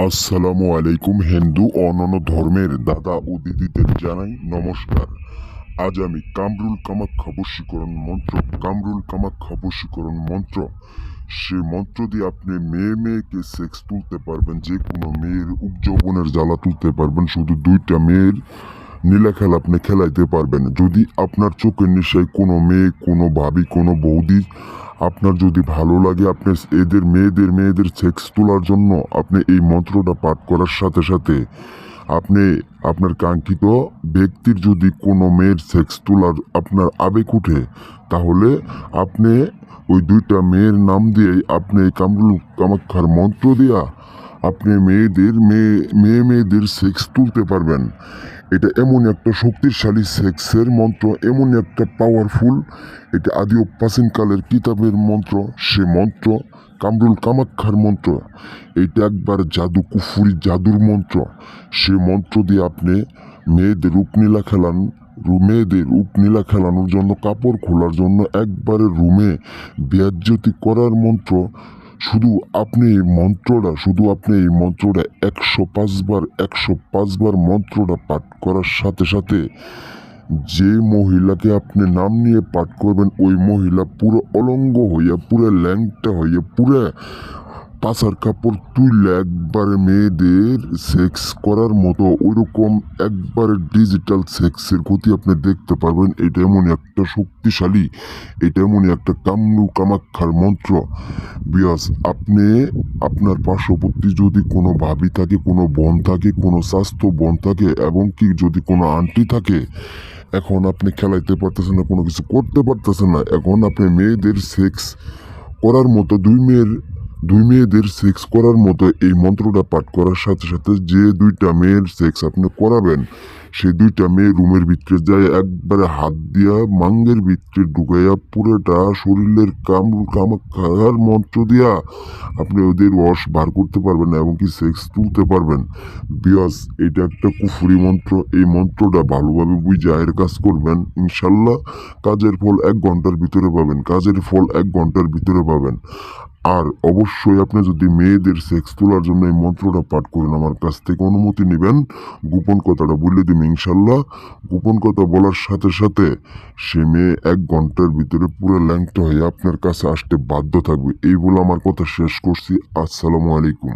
আসসালামু আলাইকুম। হিন্দু ও অন্যান্য ধর্মের দাদা ও দিদিদের জানাই নমস্কার। আজ আমি কামরুল কামাখ্যা বশীকরণ মন্ত্র, সে মন্ত্র দিয়ে আপনি মেয়েকে সেক্স তুলতে পারবেন, যে কোনো মেয়ের যৌবনের জ্বালা তুলতে পারবেন। শুধু দুইটা মেয়ের নীলা খেলা আপনি খেলাইতে পারবেন। যদি আপনার চোখের নেশায় কোনো মেয়ে, কোনো ভাবি, কোনো বৌদি আপনার যদি ভালো লাগে, আপনি এদের মেয়েদের সেক্স তোলার জন্য আপনি এই মন্ত্রটা পাঠ করার সাথে সাথে আপনি আপনার কাঙ্ক্ষিত ব্যক্তির যদি কোনো মেয়ের সেক্স তোলার আপনার আবেগ উঠে, তাহলে আপনি ওই দুইটা মেয়ের নাম দিয়েই আপনি এই কামরুল কামাখ্যার মন্ত্র দিয়া আপনি মেয়েদের সেক্স তুলতে পারবেন। এটা এমন একটা শক্তিশালী সেক্সের মন্ত্র, এমন একটা পাওয়ারফুল, এটা আদি ও প্রাচীনকালের কিতাবের মন্ত্র। সে মন্ত্র কামরুল কামাখ্যার মন্ত্র, এইটা একবার কুফুরি জাদুর মন্ত্র। সে মন্ত্র দিয়ে আপনি মেয়েদের রূপ নীলা খেলানোর জন্য, কাপড় খোলার জন্য, একবারে রুমে বেয়াজ্জতি করার মন্ত্র। শুধু আপনি এই মন্ত্রটা 105 বার মন্ত্রটা পাঠ করার সাথে সাথে যে মহিলাকে আপনি নাম নিয়ে পাঠ করবেন, ওই মহিলা পুরো অলঙ্গ হইয়া, পুরো ল্যাংটা হইয়া, পুরো পাছার কাপড় তুললে একবারে মেয়েদের সেক্স করার মতো ওইরকম একবারে ডিজিটাল সেক্সের গতি আপনি দেখতে পারবেন। এটা এমনই একটা শক্তিশালী, এটা এমনই একটা কামাখ্যার মন্ত্র। বিয়াস, আপনি আপনার পার্শ্ববর্তী যদি কোনো ভাবি থাকে, কোনো বোন থাকে, কোনো স্বাস্থ্য বোন থাকে, এবং কি যদি কোনো আন্টি থাকে, এখন আপনি খেলাইতে পারতেছেন না, কোনো কিছু করতে পারতেছেন না, এখন আপনি মেয়েদের সেক্স করার মতো দুই মেয়েদের সেক্স করার মতো এই মন্ত্রটা পাঠ করার সাথে সাথে যে দুইটা মেয়ের সেক্স আপনি করাবেন, সেই দুইটা মেয়ে রুমের ভিতরে যায় একবারে হাত দিয়া মাঙ্গের ভিতরে ঢুকাইয়া পুরোটা শরীরের কামাখ্যার মন্ত্র দিয়া আপনি ওদের রস বার করতে পারবেন এবং কি সেক্স তুলতে পারবেন। বিয়াস, এটা একটা কুফুরি মন্ত্র। এই মন্ত্রটা ভালোভাবে বুঝে আয়ের কাজ করবেন, ইনশাল্লাহ কাজের ফল 1 ঘন্টার ভিতরে পাবেন। আর অবশ্যই আপনি যদি মেয়েদের সেক্স তোলার জন্য এই মন্ত্রটা পাঠ করেন, আমার কাছ থেকে অনুমতি নেবেন, গোপন কথাটা বলে দিন ইনশাল্লাহ। গোপন কথা বলার সাথে সাথে সে মেয়ে 1 ঘন্টার ভিতরে পুরো ল্যাংটা হয়ে আপনার কাছে আসতে বাধ্য থাকবে। এই বলে আমার কথা শেষ করছি। আসসালামু আলাইকুম।